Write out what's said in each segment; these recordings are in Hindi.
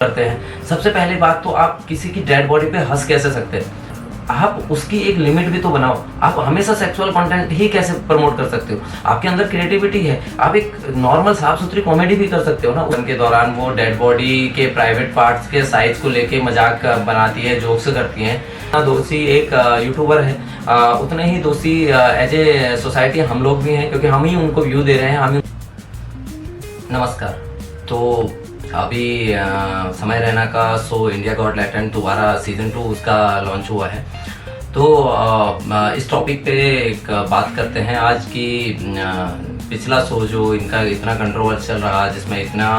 करते हैं। सबसे पहली बात तो आप किसी की डेड बॉडी पे हंस कैसे सकते हैं? आप उसकी एक लिमिट भी तो बनाओ। आप हमेशा सेक्सुअल कंटेंट ही कैसे प्रमोट कर सकते हो? आपके अंदर क्रिएटिविटी है, आप एक नॉर्मल साफ सुथरी कॉमेडी भी कर सकते हो ना। उनके दौरान वो डेड बॉडी के प्राइवेट पार्ट्स के साइज को लेके मजाक बनाती है, जोक्स करती हैं। दोषी एक यूट्यूबर है, उतने ही दोषी एज ए सोसाइटी हम लोग भी हैं, क्योंकि हम ही उनको व्यू दे रहे हैं। हम नमस्कार। तो अभी समय रैना का शो इंडिया गॉट टैलेंट दोबारा सीजन 2 उसका लॉन्च हुआ है। तो इस टॉपिक पे एक बात करते हैं आज की। पिछला शो जो इनका इतना कंट्रोवर्शियल रहा, जिसमें इतना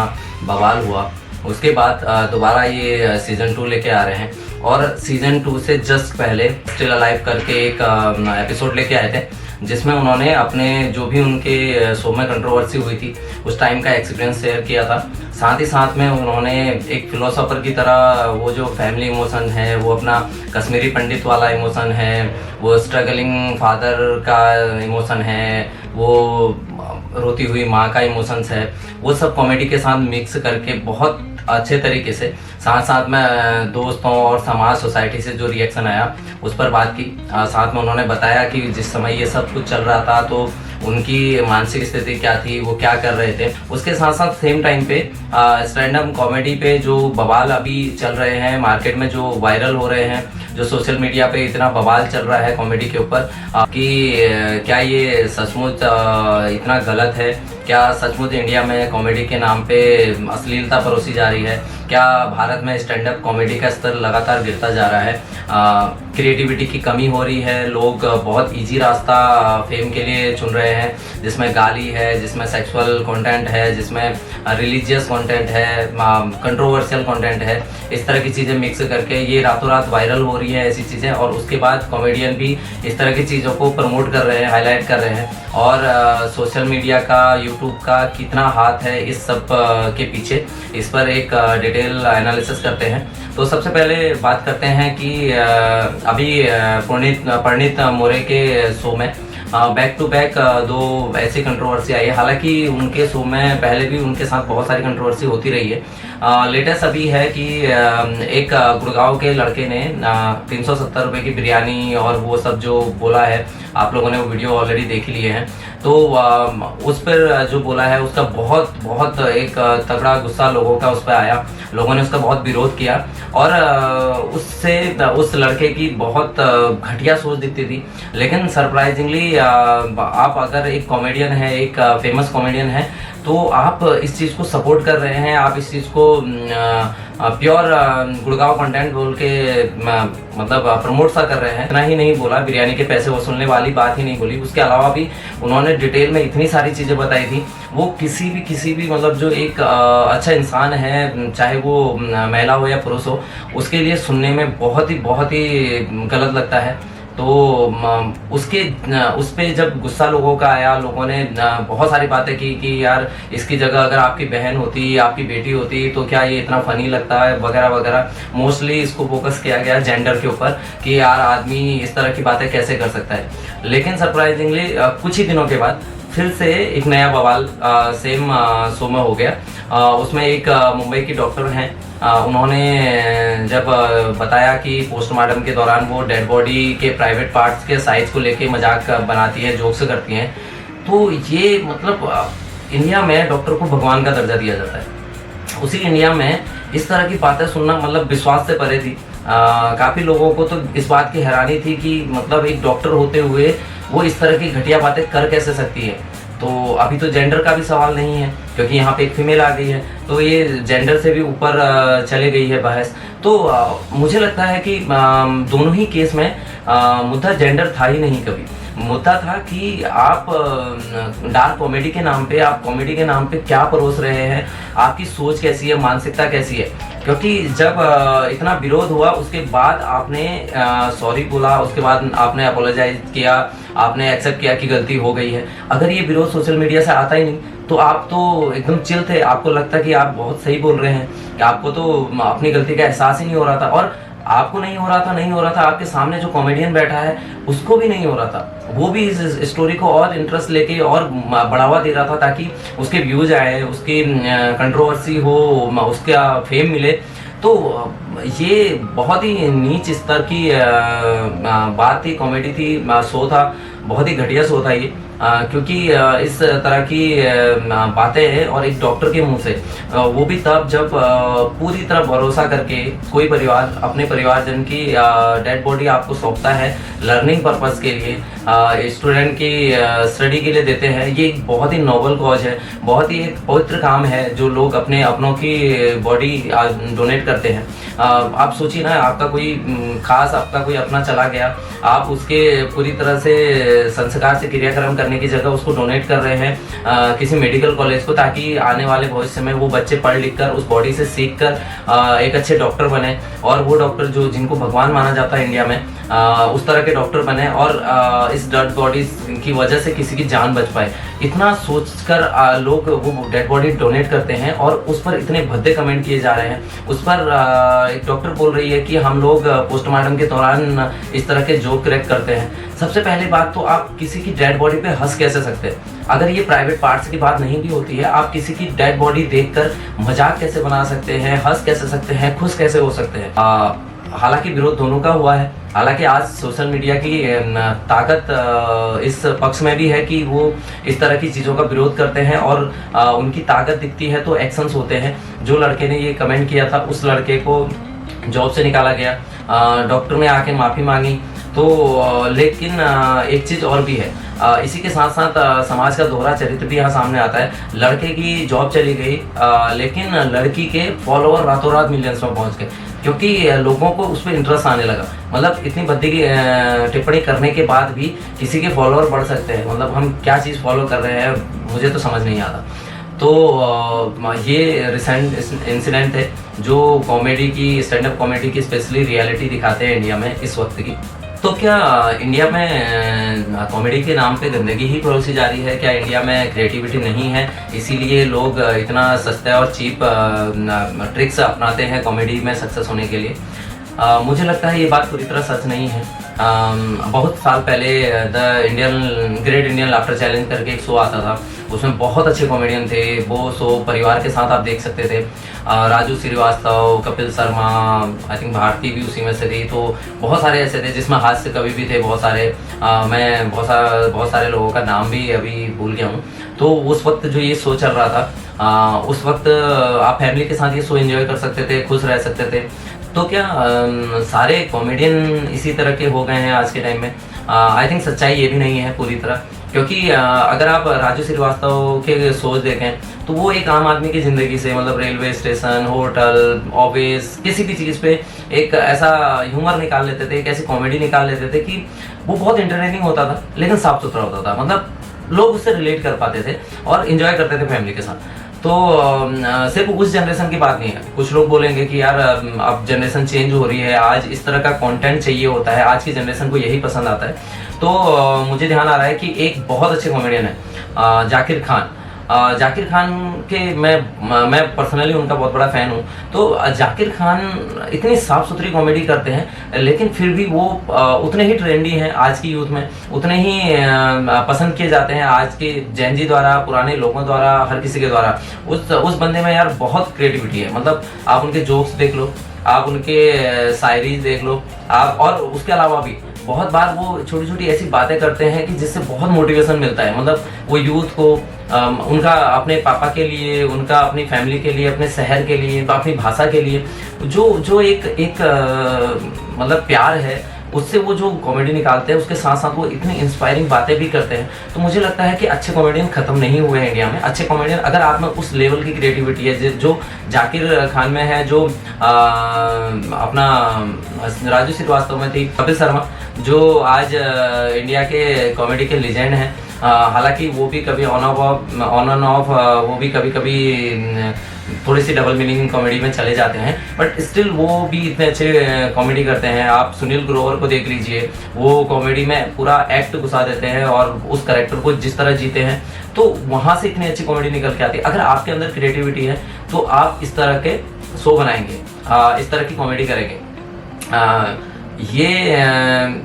बवाल हुआ, उसके बाद दोबारा ये सीजन 2 लेके आ रहे हैं। और सीजन 2 से जस्ट पहले स्टिल अलाइव करके एक एपिसोड लेके आए थे, जिसमें उन्होंने अपने जो भी उनके शो में कंट्रोवर्सी हुई थी उस टाइम का एक्सपीरियंस शेयर किया था। साथ ही साथ में उन्होंने एक फिलोसोफर की तरह वो जो फैमिली इमोशन है, वो अपना कश्मीरी पंडित वाला इमोशन है, वो स्ट्रगलिंग फादर का इमोशन है, वो रोती हुई माँ का इमोशंस है, वो सब कॉमेडी के साथ मिक्स करके बहुत अच्छे तरीके से, साथ साथ में दोस्तों और समाज सोसाइटी से जो रिएक्शन आया उस पर बात की। साथ में उन्होंने बताया कि जिस समय ये सब कुछ चल रहा था तो उनकी मानसिक स्थिति क्या थी, वो क्या कर रहे थे। उसके साथ साथ सेम टाइम पे स्टैंड अप कॉमेडी पे जो बवाल अभी चल रहे हैं मार्केट में, जो वायरल हो रहे हैं, जो सोशल मीडिया पे इतना बवाल चल रहा है कॉमेडी के ऊपर, कि क्या ये सचमुच इतना गलत है? क्या सचमुच इंडिया में कॉमेडी के नाम पे अश्लीलता परोसी जा रही है? क्या भारत में स्टैंड अप कॉमेडी का स्तर लगातार गिरता जा रहा है? क्रिएटिविटी की कमी हो रही है, लोग बहुत इजी रास्ता फेम के लिए चुन रहे हैं, जिसमें गाली है, जिसमें सेक्सुअल कंटेंट है, जिसमें रिलीजियस कंटेंट है, कंट्रोवर्शियल कंटेंट है। इस तरह की चीज़ें मिक्स करके ये रातों रात वायरल हो रही है ऐसी चीज़ें, और उसके बाद कॉमेडियन भी इस तरह की चीज़ों को प्रमोट कर रहे हैं, हाईलाइट कर रहे हैं। और सोशल मीडिया का, यूट्यूब का कितना हाथ है इस सब के पीछे, इस पर एक डिटेल एनालिसिस करते हैं। तो सबसे पहले बात करते हैं कि अभी परिणीत मोरे के शो में बैक टू बैक दो ऐसी कंट्रोवर्सी आई है। हालांकि उनके शो में पहले भी उनके साथ बहुत सारी कंट्रोवर्सी होती रही है। लेटेस्ट अभी है कि एक गुड़गांव के लड़के ने 370 रुपये की बिरयानी और वो सब जो बोला है, आप लोगों ने वो वीडियो ऑलरेडी देख लिए हैं। तो उस पर जो बोला है उसका बहुत एक तगड़ा गुस्सा लोगों का उस पर आया। लोगों ने उसका बहुत विरोध किया और उससे उस लड़के की बहुत घटिया सोच दिखती थी। लेकिन सरप्राइजिंगली आप अगर एक कॉमेडियन है, एक फेमस कॉमेडियन है, तो आप इस चीज़ को सपोर्ट कर रहे हैं, आप इस चीज़ को प्योर गुड़गांव कंटेंट बोल के मतलब प्रमोट सा कर रहे हैं। इतना ही नहीं बोला, बिरयानी के पैसे वसूलने वाली बात ही नहीं बोली, उसके अलावा भी उन्होंने डिटेल में इतनी सारी चीज़ें बताई थी। वो किसी भी मतलब जो एक अच्छा इंसान है, चाहे वो महिला हो या पुरुष हो, उसके लिए सुनने में बहुत ही गलत लगता है। तो उस पे जब गुस्सा लोगों का आया, लोगों ने बहुत सारी बातें की कि यार इसकी जगह अगर आपकी बहन होती, आपकी बेटी होती, तो क्या ये इतना फनी लगता है, वगैरह वगैरह। मोस्टली इसको फोकस किया गया जेंडर के ऊपर कि यार आदमी इस तरह की बातें कैसे कर सकता है। लेकिन सरप्राइजिंगली कुछ ही दिनों के बाद फिर से एक नया बवाल सेम शो में हो गया। उसमें एक मुंबई की डॉक्टर हैं, उन्होंने जब बताया कि पोस्टमार्टम के दौरान वो डेड बॉडी के प्राइवेट पार्ट्स के साइज को लेके मजाक बनाती है, जोक्स करती हैं। तो ये मतलब इंडिया में डॉक्टर को भगवान का दर्जा दिया जाता है। उसी इंडिया में इस तरह की बातें सुनना मतलब विश्वास से परे थी। काफ़ी लोगों को तो इस बात की हैरानी थी कि मतलब एक डॉक्टर होते हुए वो इस तरह की घटिया बातें कर कैसे सकती है। तो अभी तो जेंडर का भी सवाल नहीं है, क्योंकि यहाँ पे एक फीमेल आ गई है, तो ये जेंडर से भी ऊपर चले गई है बहस। तो मुझे लगता है कि दोनों ही केस में मुद्दा जेंडर था ही नहीं। कभी मुद्दा था कि आप डार्क कॉमेडी के नाम पे, आप कॉमेडी के नाम पे क्या परोस रहे हैं, आपकी सोच कैसी है, मानसिकता कैसी है। क्योंकि जब इतना विरोध हुआ उसके बाद आपने सॉरी बोला, उसके बाद आपने अपोलोजाइज किया, आपने एक्सेप्ट किया कि गलती हो गई है। अगर ये विरोध सोशल मीडिया से आता ही नहीं तो आप तो एकदम चिल थे, आपको लगता कि आप बहुत सही बोल रहे हैं, कि आपको तो अपनी गलती का एहसास ही नहीं हो रहा था। और आपको नहीं हो रहा था, आपके सामने जो कॉमेडियन बैठा है उसको भी नहीं हो रहा था। वो भी इस स्टोरी को और इंटरेस्ट लेके और बढ़ावा दे रहा था, ताकि उसके व्यूज आए, उसकी कंट्रोवर्सी हो, उसका फेम मिले। तो ये बहुत ही नीच स्तर की बात थी, कॉमेडी थी, शो था, बहुत ही घटिया शो था ये। क्योंकि इस तरह की बातें हैं और एक डॉक्टर के मुंह से, वो भी तब जब पूरी तरह भरोसा करके कोई परिवार अपने परिवारजन की डेड बॉडी आपको सौंपता है लर्निंग पर्पस के लिए, स्टूडेंट की स्टडी के लिए देते हैं। ये एक बहुत ही नोबल कॉज है, बहुत ही एक पवित्र काम है जो लोग अपने अपनों की बॉडी डोनेट करते हैं। आप सोचिए ना, आपका कोई खास आपका कोई अपना चला गया, आप उसके पूरी तरह से संस्कार से क्रियाक्रम करने की जगह उसको डोनेट कर रहे हैं किसी मेडिकल कॉलेज को, ताकि आने वाले भविष्य में वो बच्चे पढ़ लिख कर उस बॉडी से सीख कर एक अच्छे डॉक्टर बने, और वो डॉक्टर जो जिनको भगवान माना जाता है इंडिया में, उस तरह के डॉक्टर बने, और इस डेड बॉडी की वजह से किसी की जान बच पाए। इतना सोचकर लोग वो डेड बॉडी डोनेट करते हैं और उस पर इतने भद्दे कमेंट किए जा रहे हैं। उस पर एक डॉक्टर बोल रही है कि हम लोग पोस्टमार्टम के दौरान इस तरह के जोक क्रैक करते हैं। सबसे पहली बात तो, आप किसी की डेड बॉडी पे हंस कैसे सकते हैं? अगर ये प्राइवेट पार्ट्स की बात नहीं भी होती है, आप किसी की डेड बॉडी देखकर मजाक कैसे बना सकते हैं, हंस कैसे सकते हैं, खुश कैसे हो सकते हैं? हालांकि विरोध दोनों का हुआ है। हालांकि आज सोशल मीडिया की ताकत इस पक्ष में भी है कि वो इस तरह की चीज़ों का विरोध करते हैं और उनकी ताकत दिखती है तो एक्शंस होते हैं। जो लड़के ने ये कमेंट किया था, उस लड़के को जॉब से निकाला गया, डॉक्टर ने आके माफ़ी मांगी। तो लेकिन एक चीज़ और भी है, इसी के साथ साथ समाज का दोहरा चरित्र भी यहाँ सामने आता है। लड़के की जॉब चली गई, लेकिन लड़की के फॉलोअर रातों रात मिलियंस में पहुँच गए, क्योंकि लोगों को उस पर इंटरेस्ट आने लगा। मतलब इतनी भद्दी की टिप्पणी करने के बाद भी किसी के फॉलोअर बढ़ सकते हैं। मतलब हम क्या चीज़ फॉलो कर रहे हैं, मुझे तो समझ नहीं आता। तो ये रिसेंट इंसिडेंट है जो कॉमेडी की, स्टैंड अप कॉमेडी की स्पेशली रियलिटी दिखाते हैं इंडिया में इस वक्त की। तो क्या इंडिया में कॉमेडी के नाम पे गंदगी ही परोसी जा रही है? क्या इंडिया में क्रिएटिविटी नहीं है, इसीलिए लोग इतना सस्ता और चीप ट्रिक्स अपनाते हैं कॉमेडी में सक्सेस होने के लिए? मुझे लगता है ये बात पूरी तरह सच नहीं है। बहुत साल पहले the great Indian laughter challenge करके एक शो आता था, उसमें बहुत अच्छे कॉमेडियन थे। वो शो परिवार के साथ आप देख सकते थे। राजू श्रीवास्तव, कपिल शर्मा, आई थिंक भारती भी उसी में से थी। तो बहुत सारे ऐसे थे जिसमें हास्य कवि भी थे बहुत सारे। मैं बहुत सारे लोगों का नाम भी अभी भूल गया हूँ। तो उस वक्त जो ये शो चल रहा था, उस वक्त आप फैमिली के साथ ये शो एंजॉय कर सकते थे, खुश रह सकते थे। तो क्या सारे कॉमेडियन इसी तरह के हो गए हैं आज के टाइम में? आई थिंक सच्चाई ये भी नहीं है पूरी तरह, क्योंकि अगर आप राजू श्रीवास्तव के शोज देखें तो वो एक आम आदमी की ज़िंदगी से, मतलब रेलवे स्टेशन, होटल, ऑफिस, किसी भी चीज़ पे एक ऐसा ह्यूमर निकाल लेते थे, एक ऐसी कॉमेडी निकाल लेते थे कि वो बहुत इंटरटेनिंग होता था, लेकिन साफ सुथरा होता था। मतलब लोग उससे रिलेट कर पाते थे और इन्जॉय करते थे फैमिली के साथ। तो सिर्फ उस जनरेशन की बात नहीं है। कुछ लोग बोलेंगे कि यार अब जनरेशन चेंज हो रही है, आज इस तरह का कंटेंट चाहिए होता है, आज की जनरेशन को यही पसंद आता है। तो मुझे ध्यान आ रहा है कि एक बहुत अच्छे कॉमेडियन है जाकिर खान। जाकिर खान के मैं पर्सनली उनका बहुत बड़ा फ़ैन हूँ। तो जाकिर खान इतनी साफ़ सुथरी कॉमेडी करते हैं, लेकिन फिर भी वो उतने ही ट्रेंडी हैं आज की यूथ में, उतने ही पसंद किए जाते हैं आज के जेन जी द्वारा, पुराने लोगों द्वारा, हर किसी के द्वारा। उस बंदे में यार बहुत क्रिएटिविटी है। मतलब आप उनके जोक्स देख लो, आप उनके शायरीज देख लो, आप और उसके अलावा भी बहुत बार वो छोटी छोटी ऐसी बातें करते हैं कि जिससे बहुत मोटिवेशन मिलता है। मतलब वो यूथ को उनका अपने पापा के लिए, उनका अपनी फैमिली के लिए, अपने शहर के लिए, अपनी भाषा के लिए जो एक मतलब प्यार है, उससे वो जो कॉमेडी निकालते हैं, उसके साथ साथ वो इतनी इंस्पायरिंग बातें भी करते हैं। तो मुझे लगता है कि अच्छे कॉमेडियन ख़त्म नहीं हुए हैं इंडिया में। अच्छे कॉमेडियन, अगर आप में उस लेवल की क्रिएटिविटी है जो जाकिर खान में है, जो अपना राजू श्रीवास्तव में थी, कपिल शर्मा जो आज इंडिया के कॉमेडी के लीजेंड हैं। हालांकि वो भी कभी ऑन एंड ऑफ वो भी कभी थोड़ी सी डबल मीनिंग कॉमेडी में चले जाते हैं, बट स्टिल वो भी इतने अच्छे कॉमेडी करते हैं। आप सुनील ग्रोवर को देख लीजिए, वो कॉमेडी में पूरा एक्ट घुसा देते हैं और उस कैरेक्टर को जिस तरह जीते हैं, तो वहाँ से इतनी अच्छी कॉमेडी निकल के आती है। अगर आपके अंदर क्रिएटिविटी है तो आप इस तरह के शो बनाएंगे, इस तरह की कॉमेडी करेंगे। ये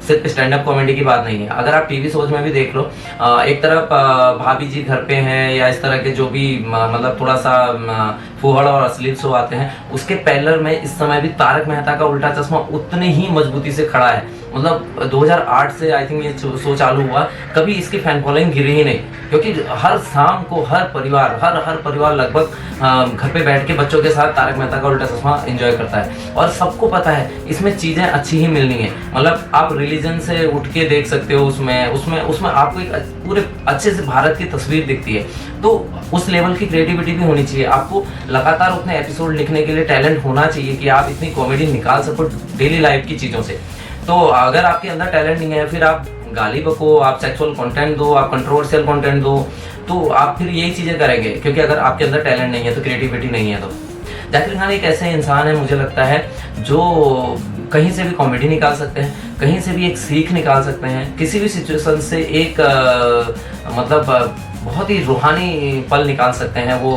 सिर्फ स्टैंड अप कॉमेडी की बात नहीं है। अगर आप टीवी शोज में भी देख लो, एक तरफ भाभी जी घर पे हैं, या इस तरह के जो भी मतलब थोड़ा सा फूहड़ और अश्लील शो आते हैं, उसके पैरेलल में इस समय भी तारक मेहता का उल्टा चश्मा उतने ही मजबूती से खड़ा है। मतलब 2008 से आई थिंक ये शो चालू हुआ, कभी इसकी फैन फॉलोइंग गिरी ही नहीं, क्योंकि हर शाम को हर परिवार लगभग घर पे बैठ के बच्चों के साथ तारक मेहता का उल्टा चश्मा एंजॉय करता है। और सबको पता है इसमें चीज़ें अच्छी ही मिलनी है, मतलब आप रिलीजन से उठ के देख सकते हो, उसमें आपको एक पूरे अच्छे से भारत की तस्वीर दिखती है। तो उस लेवल की क्रिएटिविटी भी होनी चाहिए, आपको लगातार उतने एपिसोड लिखने के लिए टैलेंट होना चाहिए कि आप इतनी कॉमेडी निकाल सको डेली लाइफ की चीज़ों से। तो अगर आपके अंदर टैलेंट नहीं है, फिर आप गाली बको, आप सेक्सुअल कंटेंट दो, आप कंट्रोवर्शियल कंटेंट दो, तो आप फिर यही चीज़ें करेंगे, क्योंकि अगर आपके अंदर टैलेंट नहीं है तो क्रिएटिविटी नहीं है। तो जाकिर खान एक ऐसे इंसान है, मुझे लगता है, जो कहीं से भी कॉमेडी निकाल सकते हैं, कहीं से भी एक सीख निकाल सकते हैं, किसी भी सिचुएशन से एक मतलब बहुत ही रूहानी पल निकाल सकते हैं। वो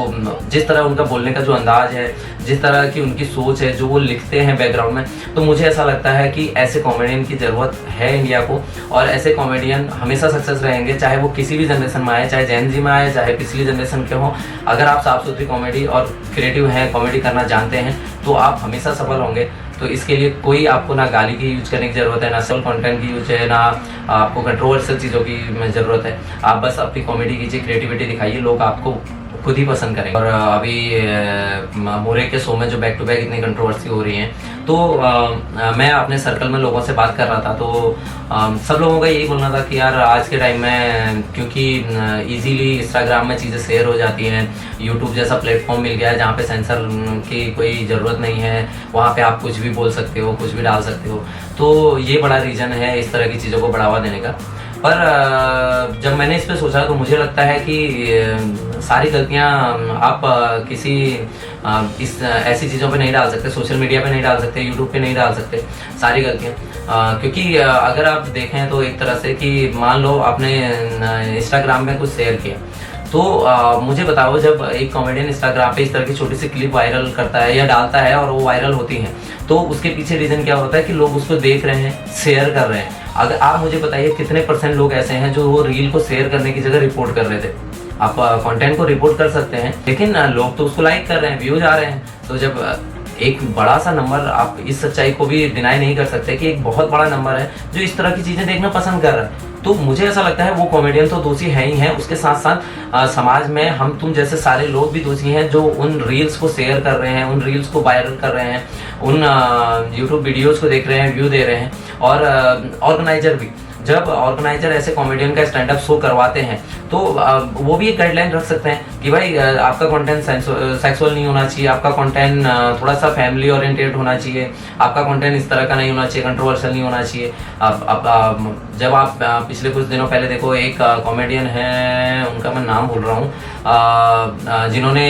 जिस तरह उनका बोलने का जो अंदाज है, जिस तरह की उनकी सोच है, जो वो लिखते हैं बैकग्राउंड में, तो मुझे ऐसा लगता है कि ऐसे कॉमेडियन की ज़रूरत है इंडिया को, और ऐसे कॉमेडियन हमेशा सक्सेस रहेंगे, चाहे वो किसी भी जनरेशन में आए, चाहे जेन जी में आए, चाहे पिछली जनरेशन के हों। अगर आप साफ सुथरी कॉमेडी और क्रिएटिव हैं, कॉमेडी करना जानते हैं, तो आप हमेशा सफल होंगे। तो इसके लिए कोई आपको ना गाली की यूज करने की ज़रूरत है, ना सेल्फ कंटेंट की यूज है, ना आपको कंट्रोवर्शियल चीज़ों की ज़रूरत है। आप बस अपनी कॉमेडी कीजिए, क्रिएटिविटी दिखाइए, लोग आपको खुद ही पसंद करेंगे। और अभी मोरे के शो में जो बैक टू बैक इतनी कंट्रोवर्सी हो रही है, तो मैं अपने सर्कल में लोगों से बात कर रहा था, तो सब लोगों का यही बोलना था कि यार आज के टाइम में, क्योंकि इजीली इंस्टाग्राम में चीज़ें शेयर हो जाती हैं, यूट्यूब जैसा प्लेटफॉर्म मिल गया है जहाँ पे सेंसर की कोई ज़रूरत नहीं है, वहाँ पे आप कुछ भी बोल सकते हो, कुछ भी डाल सकते हो। तो ये बड़ा रीज़न है इस तरह की चीज़ों को बढ़ावा देने का। पर जब मैंने इस पर सोचा तो मुझे लगता है कि सारी गलतियाँ आप किसी इस ऐसी चीज़ों पे नहीं डाल सकते, सोशल मीडिया पे नहीं डाल सकते, यूट्यूब पे नहीं डाल सकते सारी गलतियाँ, क्योंकि अगर आप देखें तो एक तरह से कि मान लो आपने इंस्टाग्राम में कुछ शेयर किया, तो मुझे बताओ, जब एक कॉमेडियन इंस्टाग्राम पे इस तरह की छोटी सी क्लिप वायरल करता है या डालता है और वो वायरल होती है, तो उसके पीछे रीज़न क्या होता है कि लोग उसको देख रहे हैं, शेयर कर रहे हैं। अगर आप मुझे बताइए कितने % लोग ऐसे हैं जो वो रील को शेयर करने की जगह रिपोर्ट कर रहे थे। आप कंटेंट को रिपोर्ट कर सकते हैं, लेकिन लोग तो उसको लाइक कर रहे हैं, व्यूज आ रहे हैं। तो जब एक बड़ा सा नंबर, आप इस सच्चाई को भी डिनाई नहीं कर सकते कि एक बहुत बड़ा नंबर है जो इस तरह की चीज़ें देखना पसंद कर रहा है, तो मुझे ऐसा लगता है वो कॉमेडियन तो दोषी है ही है, उसके साथ साथ समाज में हम तुम जैसे सारे लोग भी दोषी हैं जो उन रील्स को शेयर कर रहे हैं, उन रील्स को वायरल कर रहे हैं, उन यूट्यूब वीडियोज़ को देख रहे हैं, व्यू दे रहे हैं। और ऑर्गेनाइजर भी, जब ऑर्गेनाइजर ऐसे कॉमेडियन का स्टैंड अप शो करवाते हैं, तो वो भी एक गाइडलाइन रख सकते हैं कि भाई आपका कंटेंट सेक्सुअल नहीं होना चाहिए, आपका कंटेंट थोड़ा सा फैमिली ओरिएंटेड होना चाहिए, आपका कंटेंट इस तरह का नहीं होना चाहिए, कंट्रोवर्शियल नहीं होना चाहिए। जब आप पिछले कुछ दिनों पहले देखो, एक कॉमेडियन है, उनका मैं नाम भूल रहा हूँ, जिन्होंने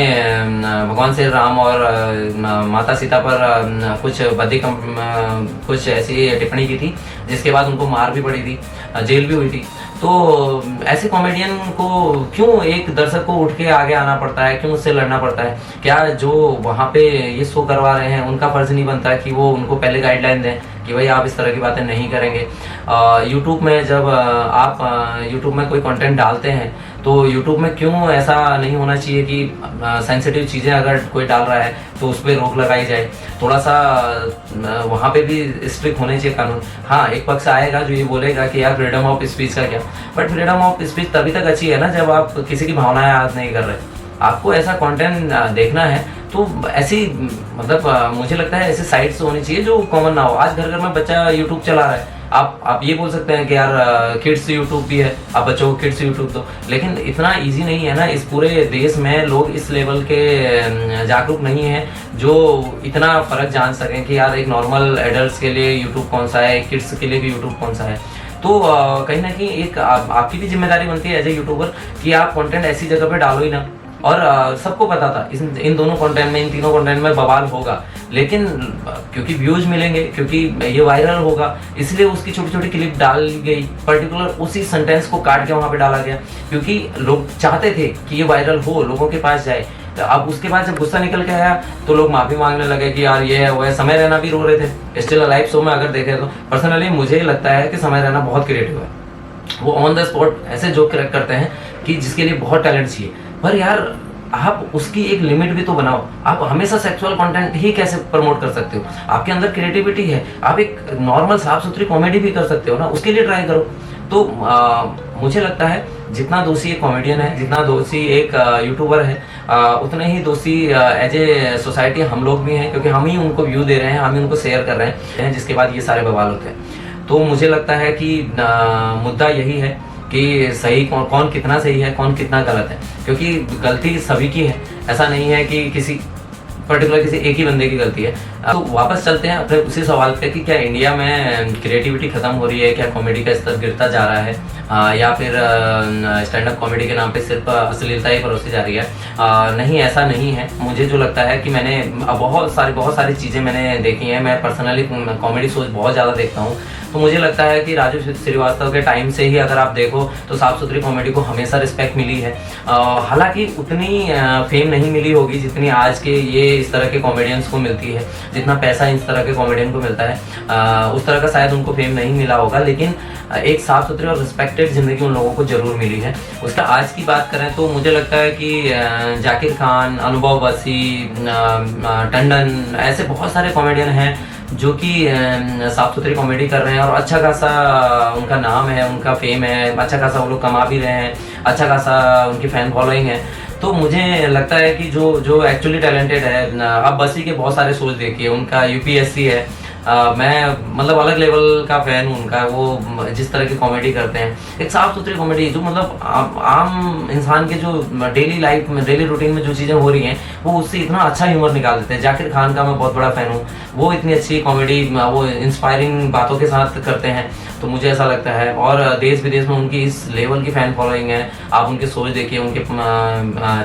भगवान श्री राम और माता सीता पर कुछ ऐसी टिप्पणी की थी, जिसके बाद उनको मार भी पड़ी थी, जेल भी हुई थी। तो ऐसे कॉमेडियन को क्यों एक दर्शक को उठ के आगे आना पड़ता है, क्यों उससे लड़ना पड़ता है? क्या जो वहाँ पे ये शो करवा रहे हैं उनका फर्ज नहीं बनता कि वो उनको पहले गाइडलाइन दें कि भाई आप इस तरह की बातें नहीं करेंगे? यूट्यूब में जब आप यूट्यूब में कोई कंटेंट डालते हैं, तो यूट्यूब में क्यों ऐसा नहीं होना चाहिए कि सेंसिटिव चीज़ें अगर कोई डाल रहा है तो उस पर रोक लगाई जाए? थोड़ा सा वहाँ पे भी स्ट्रिक्ट होने चाहिए कानून। हाँ, एक पक्ष आएगा जो ये बोलेगा कि यार फ्रीडम ऑफ स्पीच का क्या, बट फ्रीडम ऑफ स्पीच तभी तक अच्छी है ना जब आप किसी की भावनाएं आहत नहीं कर रहे। आपको ऐसा कंटेंट देखना है तो ऐसी मतलब मुझे लगता है ऐसी साइट्स होनी चाहिए जो कॉमन ना हो। आज घर घर में बच्चा यूट्यूब चला रहा है, आप ये बोल सकते हैं कि यार किड्स यूट्यूब भी है, आप बच्चों को किड्स यूट्यूब दो, लेकिन इतना इजी नहीं है ना। इस पूरे देश में लोग इस लेवल के जागरूक नहीं हैं जो इतना फ़र्क जान सकें कि यार एक नॉर्मल एडल्ट्स के लिए यूट्यूब कौन सा है, किड्स के लिए भी यूट्यूब कौन सा है। तो कहीं ना कहीं एक आपकी भी जिम्मेदारी बनती है एज ए यूट्यूबर कि आप कंटेंट ऐसी जगह पे डालो ही ना। और सबको पता था इन दोनों कंटेंट में, इन तीनों कंटेंट में बवाल होगा, लेकिन क्योंकि व्यूज मिलेंगे, क्योंकि ये वायरल होगा, इसलिए उसकी छोटी छोटी क्लिप डाल गई, पर्टिकुलर उसी सेंटेंस को काट के वहाँ पे डाला गया, क्योंकि लोग चाहते थे कि ये वायरल हो, लोगों के पास जाए। तो अब उसके बाद जब गुस्सा निकल के आया तो लोग माफी मांगने लगे कि यार ये है वो है। समय रैना भी रो रहे थे स्टिल अलाइव शो में, अगर देखें तो पर्सनली मुझे लगता है कि समय रैना बहुत क्रिएटिव है। वो ऑन द स्पॉट ऐसे जोक करते हैं कि जिसके लिए बहुत टैलेंट चाहिए। पर यार आप उसकी एक लिमिट भी तो बनाओ। आप हमेशा सेक्सुअल कंटेंट ही कैसे प्रमोट कर सकते हो? आपके अंदर क्रिएटिविटी है, आप एक नॉर्मल साफ सुथरी कॉमेडी भी कर सकते हो ना, उसके लिए ट्राई करो। तो मुझे लगता है जितना दोषी एक कॉमेडियन है, जितना दोषी एक यूट्यूबर है, उतने ही दोषी एज ए सोसाइटी हम लोग भी हैं, क्योंकि हम ही उनको व्यू दे रहे हैं, हम ही उनको शेयर कर रहे हैं, जिसके बाद ये सारे बवाल होते हैं। तो मुझे लगता है कि मुद्दा यही है कि सही कौन कितना सही है, कौन कितना गलत है, क्योंकि गलती सभी की है। ऐसा नहीं है कि किसी पर्टिकुलर किसी एक ही बंदे की गलती है। तो वापस चलते हैं अपने उसी सवाल पे कि क्या इंडिया में क्रिएटिविटी खत्म हो रही है, क्या कॉमेडी का स्तर गिरता जा रहा है, या फिर स्टैंड अप कॉमेडी के नाम पे सिर्फ अश्लीलता ही परोसी जा रही है? नहीं, ऐसा नहीं है। मुझे जो लगता है कि मैंने बहुत सारी चीज़ें मैंने देखी हैं। मैं पर्सनली कॉमेडी शोज बहुत ज़्यादा देखता हूँ। तो मुझे लगता है कि राजू श्रीवास्तव के टाइम से ही अगर आप देखो तो साफ सुथरी कॉमेडी को हमेशा रिस्पेक्ट मिली है। हालांकि उतनी फेम नहीं मिली होगी जितनी आज के ये इस तरह के कॉमेडियंस को मिलती है, जितना पैसा इस तरह के कॉमेडियन को मिलता है उस तरह का शायद उनको फेम नहीं मिला होगा, लेकिन एक साफ सुथरी और रिस्पेक्टेड जिंदगी उन लोगों को जरूर मिली है। उसका आज की बात करें तो मुझे लगता है कि जाकिर खान, अनुभव बसी, टंडन, ऐसे बहुत सारे कॉमेडियन हैं जो कि साफ सुथरी कॉमेडी कर रहे हैं और अच्छा खासा उनका नाम है, उनका फेम है, अच्छा खासा वो लोग कमा भी रहे हैं, अच्छा खासा उनकी फैन फॉलोइंग है। तो मुझे लगता है कि जो एक्चुअली टैलेंटेड है, अब बसी के बहुत सारे शोज देखिए, उनका यूपीएससी है, मैं मतलब अलग लेवल का फैन हूँ उनका। वो जिस तरह की कॉमेडी करते हैं, एक साफ सुथरी कॉमेडी जो मतलब आम इंसान के जो डेली लाइफ में, डेली रूटीन में जो चीज़ें हो रही हैं, वो उससे इतना अच्छा ह्यूमर निकाल देते हैं। जाकिर खान का मैं बहुत बड़ा फैन हूँ, वो इतनी अच्छी कॉमेडी, वो इंस्पायरिंग बातों के साथ करते हैं। तो मुझे ऐसा लगता है, और देश विदेश में उनकी इस लेवल की फैन फॉलोइंग है। आप उनके शोज देखिए, उनके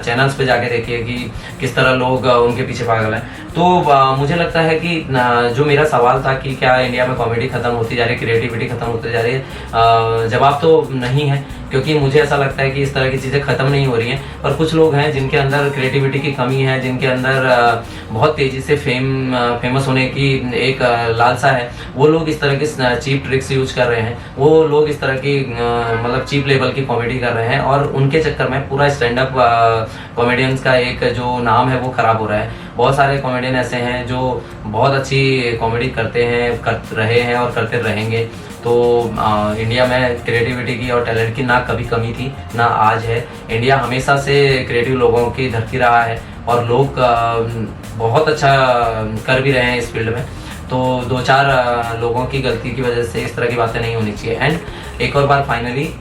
चैनल्स पे जाके देखिए कि किस तरह लोग उनके पीछे पागल हैं। तो मुझे लगता है कि जो मेरा सवाल था कि क्या इंडिया में कॉमेडी खत्म होती जा रही है, क्रिएटिविटी खत्म होती जा रही है, जवाब तो नहीं है, क्योंकि मुझे ऐसा लगता है कि इस तरह की चीज़ें खत्म नहीं हो रही हैं। पर कुछ लोग हैं जिनके अंदर क्रिएटिविटी की कमी है, जिनके अंदर बहुत तेज़ी से फेमस होने की एक लालसा है, वो लोग इस तरह की चीप ट्रिक्स यूज कर रहे हैं, वो लोग इस तरह की मतलब चीप लेवल की कॉमेडी कर रहे हैं, और उनके चक्कर में पूरा स्टैंड अप कॉमेडियंस का एक जो नाम है वो ख़राब हो रहा है। बहुत सारे कॉमेडियन ऐसे हैं जो बहुत अच्छी कॉमेडी करते हैं, कर रहे हैं और करते रहेंगे। तो इंडिया में क्रिएटिविटी की और टैलेंट की ना कभी कमी थी, ना आज है। इंडिया हमेशा से क्रिएटिव लोगों की धरती रहा है, और लोग बहुत अच्छा कर भी रहे हैं इस फील्ड में। तो दो चार लोगों की गलती की वजह से इस तरह की बातें नहीं होनी चाहिए। एंड एक और बार फाइनली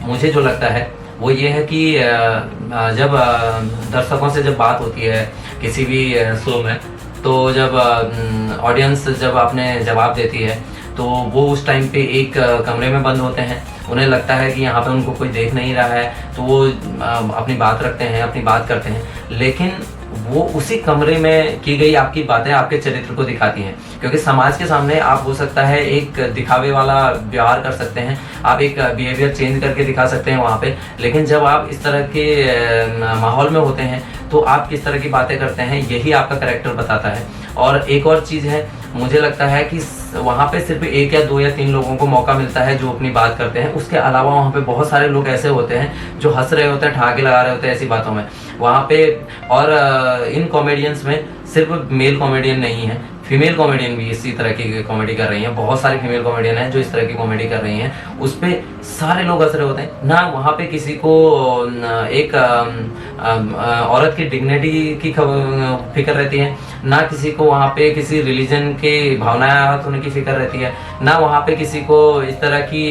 मुझे जो लगता है वो ये है कि जब दर्शकों से जब बात होती है किसी भी शो में, तो जब ऑडियंस जब आपने जवाब देती है, तो वो उस टाइम पे एक कमरे में बंद होते हैं। उन्हें लगता है कि यहाँ पे उनको कोई देख नहीं रहा है, तो वो अपनी बात रखते हैं, अपनी बात करते हैं, लेकिन वो उसी कमरे में की गई आपकी बातें आपके चरित्र को दिखाती हैं। क्योंकि समाज के सामने आप हो सकता है एक दिखावे वाला व्यवहार कर सकते हैं, आप एक बिहेवियर चेंज करके दिखा सकते हैं वहाँ पे, लेकिन जब आप इस तरह के माहौल में होते हैं तो आप किस तरह की बातें करते हैं, यही आपका कैरेक्टर बताता है। और एक और चीज़ है, मुझे लगता है कि वहाँ पे सिर्फ एक या दो या तीन लोगों को मौका मिलता है जो अपनी बात करते हैं। उसके अलावा वहाँ पे बहुत सारे लोग ऐसे होते हैं जो हंस रहे होते हैं, ठहाके लगा रहे होते हैं ऐसी बातों में वहाँ पे। और इन कॉमेडियंस में सिर्फ मेल कॉमेडियन नहीं है, फीमेल कॉमेडियन भी इसी तरह की कॉमेडी कर रही हैं। बहुत सारी फीमेल कॉमेडियन हैं जो इस तरह की कॉमेडी कर रही हैं, उस पर सारे लोग हंस रहे होते हैं ना। वहाँ पे किसी को एक औरत की डिग्निटी की फिक्र रहती है, ना किसी को वहाँ पे किसी रिलीजन के भावनाएं आहत होने की फिक्र रहती है, ना वहाँ पे किसी को इस तरह की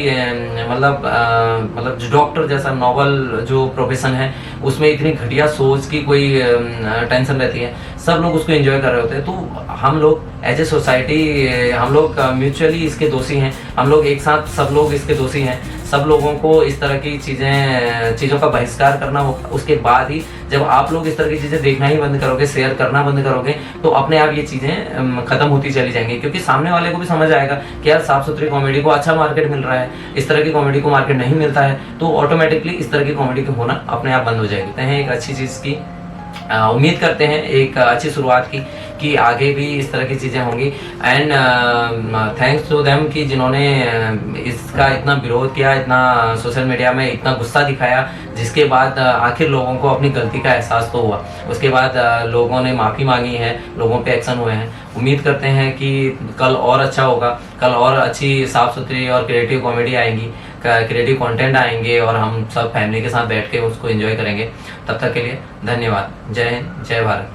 मतलब जो डॉक्टर जैसा नॉवल जो प्रोफेशन है उसमें इतनी घटिया सोच की कोई टेंशन रहती है। सब लोग उसको एंजॉय कर रहे होते हैं। तो हम लोग एज ए सोसाइटी, हम लोग म्यूचुअली इसके दोषी हैं, हम लोग एक साथ सब लोग इसके दोषी हैं। सब लोगों को इस तरह की चीज़ों का बहिष्कार करना होगा। उसके बाद ही जब आप लोग इस तरह की चीज़ें देखना ही बंद करोगे, शेयर करना बंद करोगे, तो अपने आप ये चीज़ें खत्म होती चली जाएंगी। क्योंकि सामने वाले को भी समझ आएगा कि यार साफ सुथरी कॉमेडी को अच्छा मार्केट मिल रहा है, इस तरह की कॉमेडी को मार्केट नहीं मिलता है, तो ऑटोमेटिकली इस तरह की कॉमेडी को होना अपने आप बंद हो जाएगी। तो एक अच्छी चीज़ की उम्मीद करते हैं, एक अच्छी शुरुआत की कि आगे भी इस तरह की चीज़ें होंगी। एंड थैंक्स टू देम कि जिन्होंने इसका इतना विरोध किया, इतना सोशल मीडिया में इतना गुस्सा दिखाया, जिसके बाद आखिर लोगों को अपनी गलती का एहसास तो हुआ। उसके बाद लोगों ने माफ़ी मांगी है, लोगों पे एक्शन हुए हैं। उम्मीद करते हैं कि कल और अच्छा होगा, कल और अच्छी साफ़ सुथरी और क्रिएटिव कॉमेडी आएंगी, क्रिएटिव कंटेंट आएंगे और हम सब फैमिली के साथ बैठ के उसको एंजॉय करेंगे। तब तक के लिए धन्यवाद। जय हिंद, जय भारत।